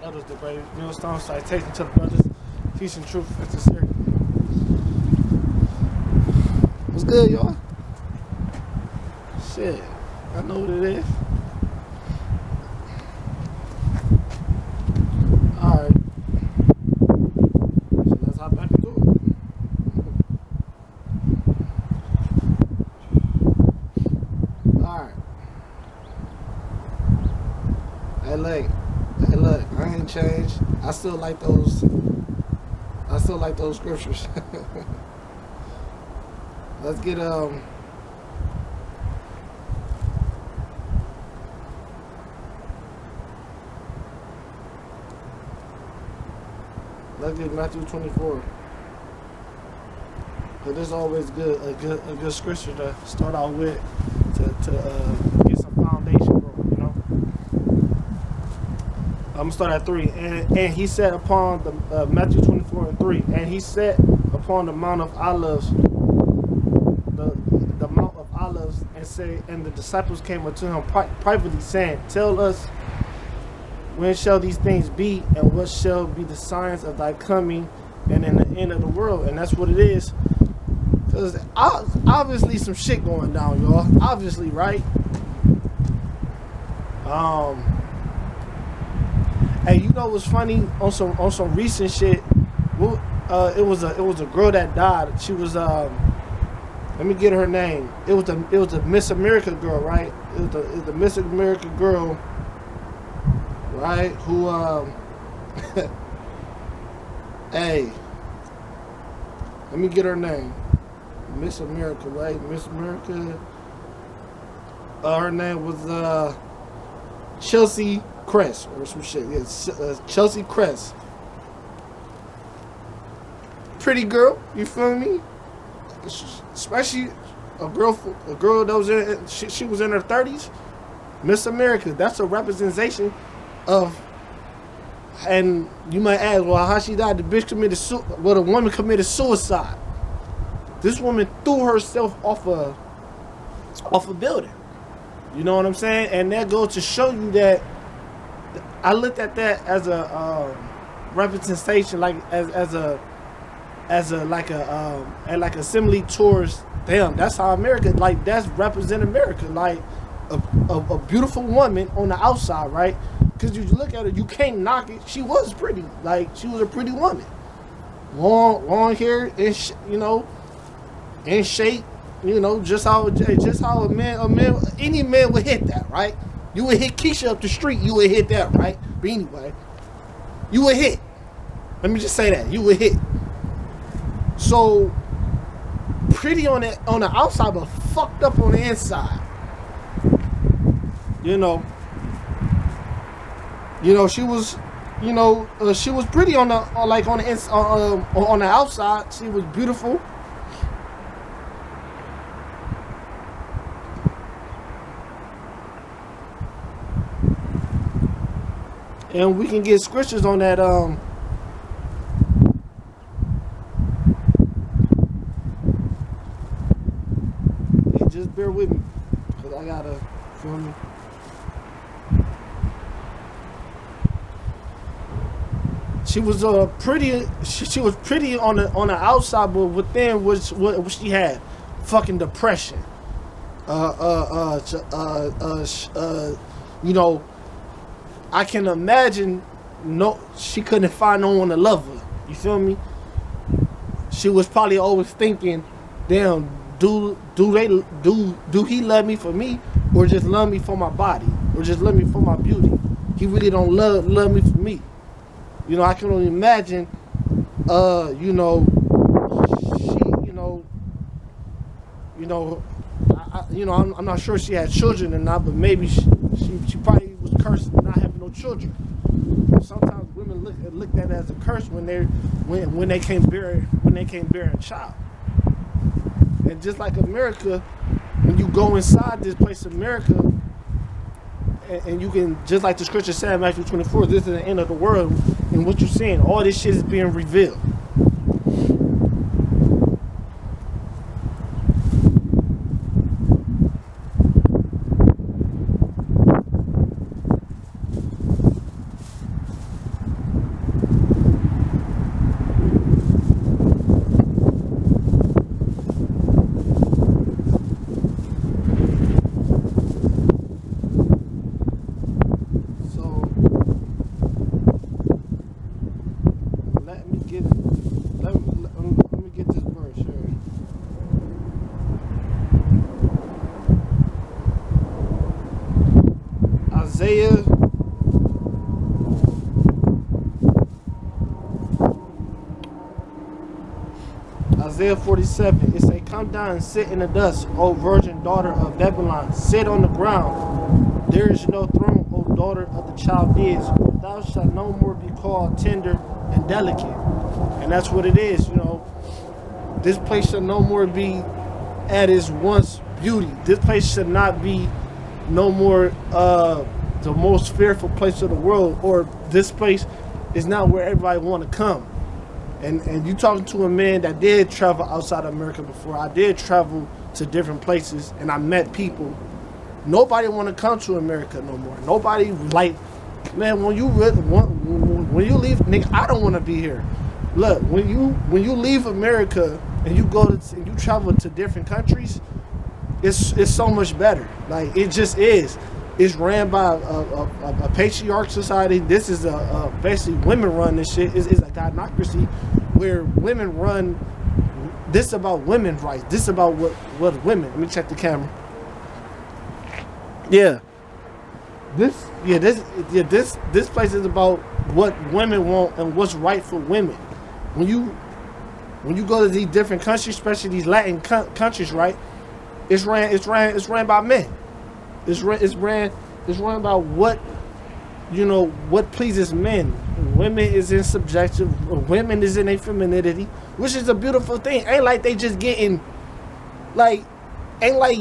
others degraded. Millstone citation to the brothers. Teaching truth is necessary. What's good, y'all? Shit, I know what it is. Alright. So let's hop back into it. Alright. Hey look, I ain't changed. I still like those scriptures. Let's get Matthew 24. But there's always a good scripture to start out with to get some foundation, bro, you know. I'm gonna start at 3. And he said upon the Matthew 24:3, and he said upon the Mount of Olives, the Mount of Olives, and the disciples came unto him privately, saying, Tell us, when shall these things be, and what shall be the signs of thy coming and in the end of the world? And that's what it is. Because obviously some shit going down, y'all. Obviously, right? Hey, you know what's funny? On some recent shit, it was a girl that died. She was let me get her name. It was the Miss America girl, right? It was the Miss America girl, right? Who hey, let me get her name. Miss America, right? Miss America. Her name was Chelsea Crest or some shit. Yeah, Chelsea Crest. Pretty girl, you feel me? Especially a girl that was she was in her 30s. Miss America. That's a representation of. And you might ask, well, how she died? The bitch committed well, the woman committed suicide. This woman threw herself off a building. You know what I'm saying? And that goes to show you that I looked at that as a representation, like as a simile towards damn. That's how America, like, that's represent America, like a beautiful woman on the outside, right? Because you look at her, you can't knock it. She was pretty, like she was a pretty woman, long hair, and you know, in shape, you know, just how a man, any man would hit that, right? You would hit Keisha up the street, you would hit that, right? But anyway, you would hit. Let me just say that you would hit. So pretty on the outside, but fucked up on the inside. You know, she was, she was pretty on the on the outside. She was beautiful. And we can get scriptures on that. Hey, just bear with me, cause I gotta feel me. She was pretty. She was pretty on the outside, but within was what she had, fucking depression. You know. I can imagine she couldn't find no one to love her. You feel me? She was probably always thinking, damn, do he love me for me, or just love me for my body, or just love me for my beauty? He really don't love me for me. You know, I can only imagine she, I'm not sure she had children or not, but maybe she probably was cursed not having no children. Sometimes women look at it as a curse when they can't bear a child. And just like America, when you go inside this place, America, and you can, just like the scripture said in Matthew 24, this is the end of the world, and what you're seeing, all this shit is being revealed. Isaiah 47, it say, come down and sit in the dust, O virgin daughter of Babylon. Sit on the ground. There is no throne, O daughter of the Chaldees. Thou shalt no more be called tender and delicate. And that's what it is, you know. This place shall no more be at its once beauty. This place should not be no more the most fearful place of the world, or this place is not where everybody want to come. And you talking to a man that did travel outside of America before. I did travel to different places and I met people. Nobody want to come to America no more. Nobody like, man, when you leave, nigga, I don't want to be here. Look, when you leave America and you go to and you travel to different countries, it's so much better. Like, it just is. It's ran by a patriarch society. This is basically women run this shit. It's a gynocracy where women run. This is about women's rights. This is about what women. Let me check the camera. Yeah. This place is about what women want and what's right for women. When you go to these different countries, especially these Latin countries, right? It's ran by men. It's ran by what, you know, what pleases men. Women is in subjective. Women is in a femininity, which is a beautiful thing. Ain't like they just getting, like, ain't like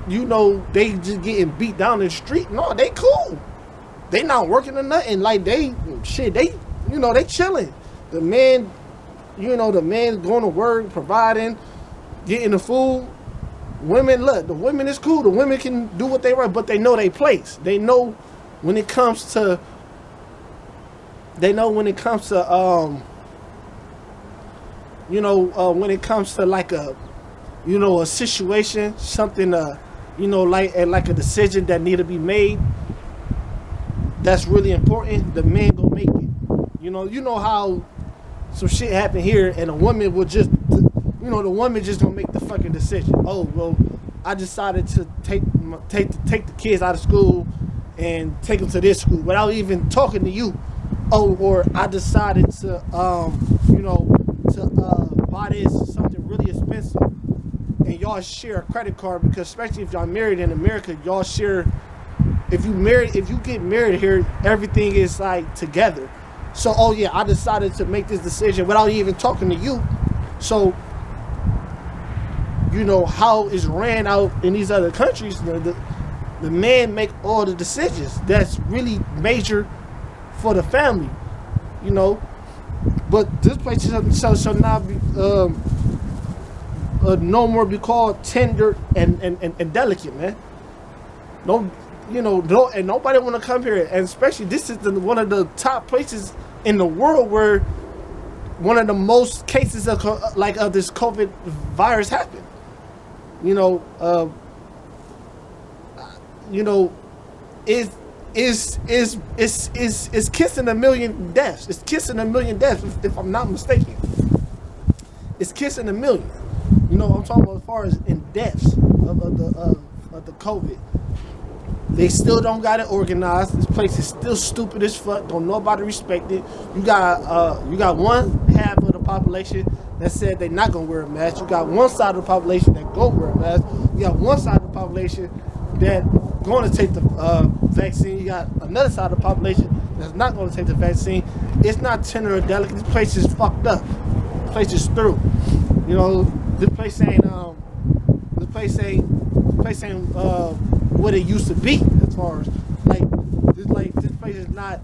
you know they just getting beat down in the street. No, they cool. They not working or nothing. Like, they you know, they chilling. The man, you know, the man going to work, providing, getting the food. Women, look, the women is cool. The women can do what they want, but they know their place. They know when it comes to, you know, when it comes to like a, you know, a situation, something, you know, like a decision that need to be made, that's really important, the man gonna make it. You know how some shit happen here and a woman will just, you know, the woman just gonna make the fucking decision. Oh, well, I decided to take the kids out of school and take them to this school without even talking to you. Oh, or I decided to, you know, to buy this something really expensive, and y'all share a credit card, because especially if y'all married in America, y'all share. If you get married here, everything is like together. So, oh yeah, I decided to make this decision without even talking to you. So, you know how it's ran out in these other countries. The man make all the decisions. That's really major for the family, you know. But this place shall not be no more be called tender and delicate, man. No, you know, no, and nobody want to come here. And especially this is one of the top places in the world where one of the most cases of this COVID virus happened. You know, is kissing a million deaths. It's kissing a million deaths, if I'm not mistaken. It's kissing a million. You know, I'm talking about as far as in deaths of the COVID. They still don't got it organized. This place is still stupid as fuck. Don't nobody respect it. You got one half of the population that said they're not gonna wear a mask. You got one side of the population that go wear a mask. You got one side of the population that going to take the vaccine. You got another side of the population that's not going to take the vaccine. It's not tender or delicate. This place is fucked up. This place is through. You know, this place ain't what it used to be, as far as this place is not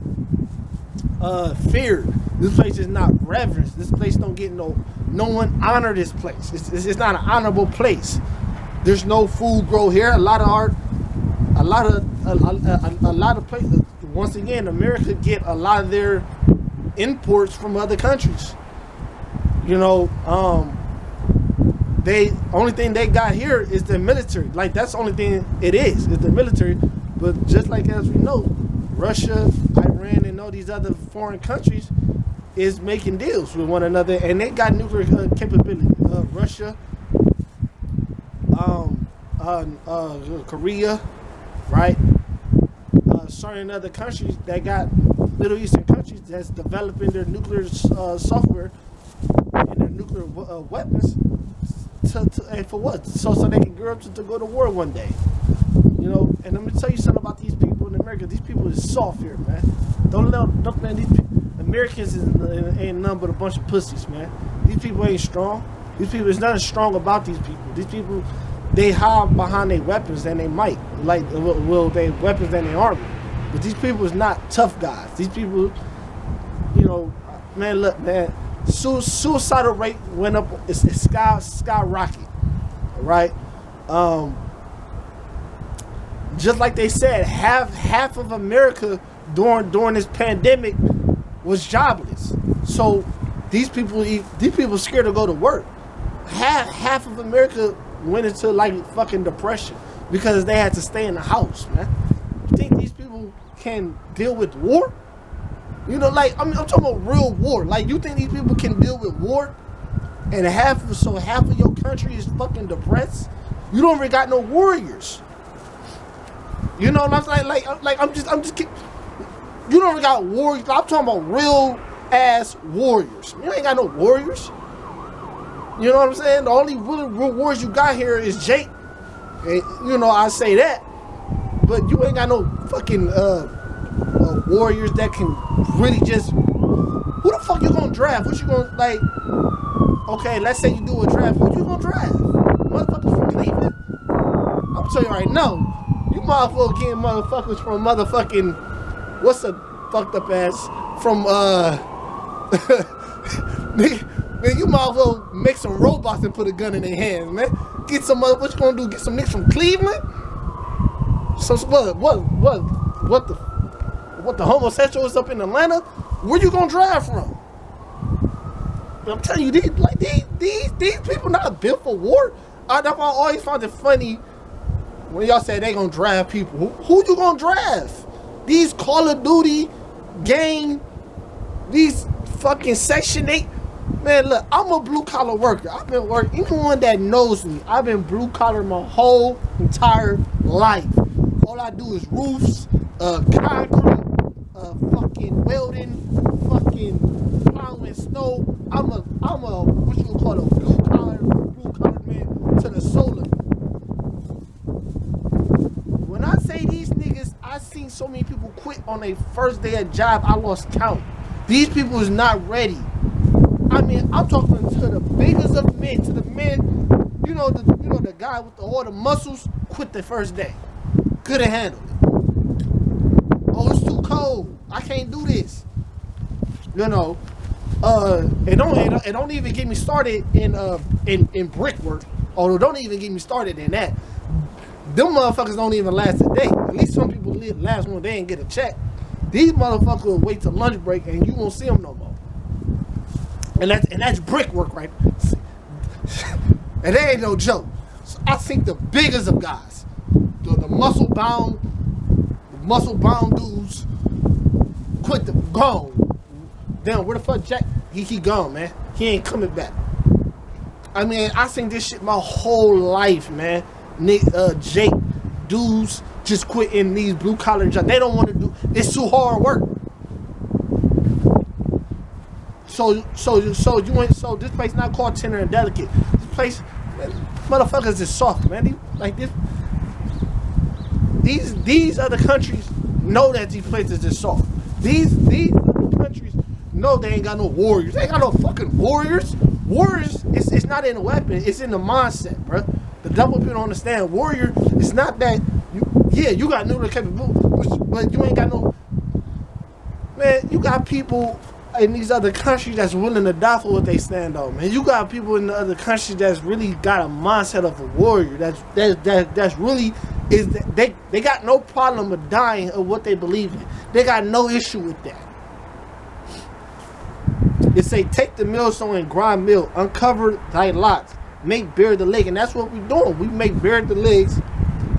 feared. This place is not reverenced. This place don't get no one honor this place. It's not an honorable place. There's no food grow here. A lot of art, a lot of places. Once again, America get a lot of their imports from other countries. You know, only thing they got here is the military. Like, that's the only thing it is the military. But just like as we know, Russia, Iran, and all these other foreign countries is making deals with one another, and they got nuclear capability. Russia, Korea, right? certain other countries that got Middle Eastern countries that's developing their nuclear software and their nuclear weapons and for what? So they can gear up to go to war one day. You know, and I'm gonna tell you something about these people in America. These people is soft here, man. Don't man. These Americans ain't nothing but a bunch of pussies, man. These people ain't strong. These people, there's nothing strong about these people. These people, they hide behind their weapons and they might, like, they weapons and their army. But these people is not tough guys. These people, you know, man, look, man, suicidal rate went up, it's skyrocket, right? Just like they said, half of America during this pandemic was jobless. So these people scared to go to work. Half of America went into like fucking depression because they had to stay in the house, man. You think these people can deal with war? You know, like, I'm talking about real war. Like, you think these people can deal with war? And half of your country is fucking depressed? You don't even got no warriors. You know what I'm saying? Like I'm just kidding. You don't even got warriors. I'm talking about real ass warriors. You ain't got no warriors. You know what I'm saying? The only really real warriors you got here is Jake. And, you know, I say that. But you ain't got no fucking warriors that can really just... Who the fuck you gonna draft? What you gonna, like... Okay, let's say you do a draft. Who you gonna draft? Motherfuckers from Cleveland? I'm telling you right now. You might as well get motherfuckers from motherfucking... What's a fucked up ass? From, Man, you might as well make some robots and put a gun in their hands, man. Get some what you gonna do? Get some niggas from Cleveland? So what the homosexuals up in Atlanta? Where you gonna drive from? I'm telling you, these people not built for war. That's why I always found it funny when y'all say they gonna draft people. Who you gonna draft? These Call of Duty gang, these fucking Section 8. Man, look, I'm a blue-collar worker. I've been working. Anyone that knows me, I've been blue-collar my whole entire life. All I do is roofs, concrete, fucking welding, fucking plowing snow. I'm a what you would call a blue-collar man to the solar. When I say these niggas, I seen so many people quit on their first day of job, I lost count. These people is not ready. I mean, I'm talking to the biggest of men, to the men, you know the guy with all the muscles quit the first day. Couldn't handle it. Oh, it's too cold. I can't do this. You know, it don't even get me started in brickwork. Although don't even get me started in that. Them motherfuckers don't even last a day. At least some people last one day and get a check. These motherfuckers will wait till lunch break and you won't see them no more. And that's brickwork, right? And that ain't no joke. So I think the biggest of guys, the muscle bound dudes, quit the gone. Damn, where the fuck Jack? He gone, man. He ain't coming back. I mean, I seen this shit my whole life, man. Jake, dudes just quit in these blue collar jobs. They don't want to do. It's too hard work. So this place not called Tender and Delicate. This place, man, motherfuckers is soft, man. These other countries know that these places is soft. These other countries know they ain't got no warriors. They ain't got no fucking warriors. Warriors, it's not in the weapon. It's in the mindset, bro. The double people don't understand. Warrior, it's not that. You got nuclear capability, but you ain't got no. Man, you got people in these other countries that's willing to die for what they stand on, man. You got people in the other countries that's really got a mindset of a warrior. That's really is that they got no problem with dying of what they believe in. They got no issue with that. It say take the millstone and grind mill, uncover thy lots, make bare the leg, and that's what we're doing. We make bare the legs,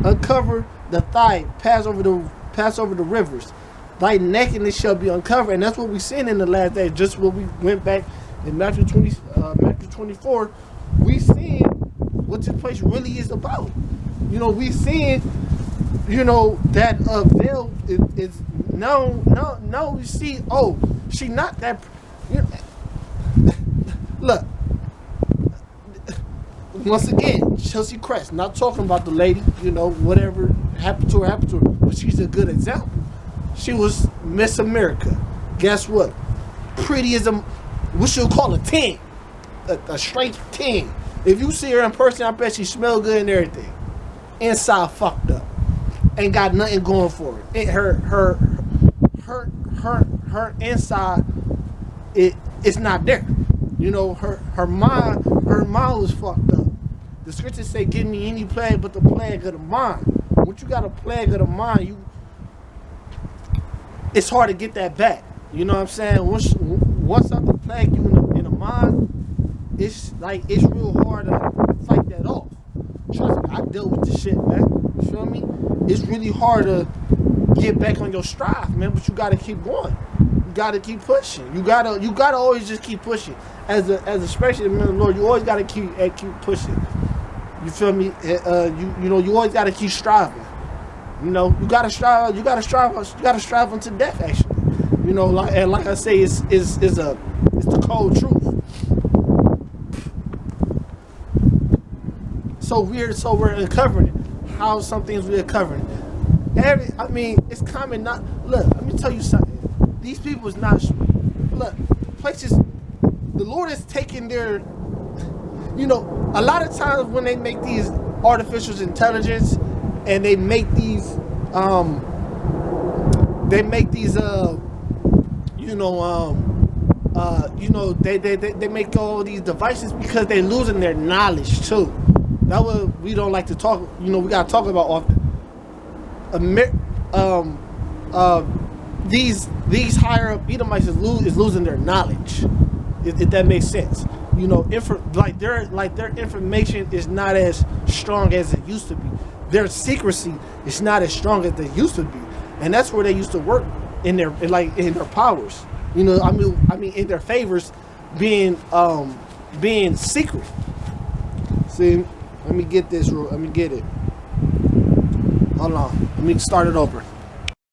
uncover the thigh, pass over the rivers. Thy nakedness shall be uncovered, and that's what we seen in the last days. Just what we went back in Matthew 24. We seen what this place really is about. You know, we seen you know, that veil is no. You see, oh, she not that. You know, look, once again, Chelsea Crest. Not talking about the lady. You know, whatever happened to her. But she's a good example. She was Miss America. Guess what? Pretty as a, what you call a 10, a straight 10. If you see her in person, I bet she smell good and everything. Inside fucked up, ain't got nothing going for it. Her inside, it's not there. You know, her mind was fucked up. The scriptures say, "Give me any plague but the plague of the mind." Once you got a plague of the mind, it's hard to get that back. You know what I'm saying? Once something plague you in the mind, it's real hard to fight that off. Trust me, I dealt with this shit, man. You feel me? It's really hard to get back on your stride, man. But you gotta keep going. You gotta keep pushing. You gotta always just keep pushing. As especially the man of the Lord, you always gotta keep pushing. You feel me? You know, you always gotta keep striving. You know, you gotta strive unto death. Actually, you know, like I say, it's the cold truth. So we're uncovering it. How some things we're uncovering. I mean, it's common. Not look. Let me tell you something. These people is not. Look, places. The Lord is taking their. You know, a lot of times when they make these artificial intelligence, and they make these. They make all these devices because they're losing their knowledge too. That's what we don't like to talk. You know, we gotta talk about often. These higher up Edomites is losing their knowledge. If that makes sense. You know, their information is not as strong as it used to be. Their secrecy is not as strong as they used to be, and that's where they used to work in their powers. You know, I mean, in their favors, being secret. See, let me get this. Let me get it. Hold on. Let me start it over.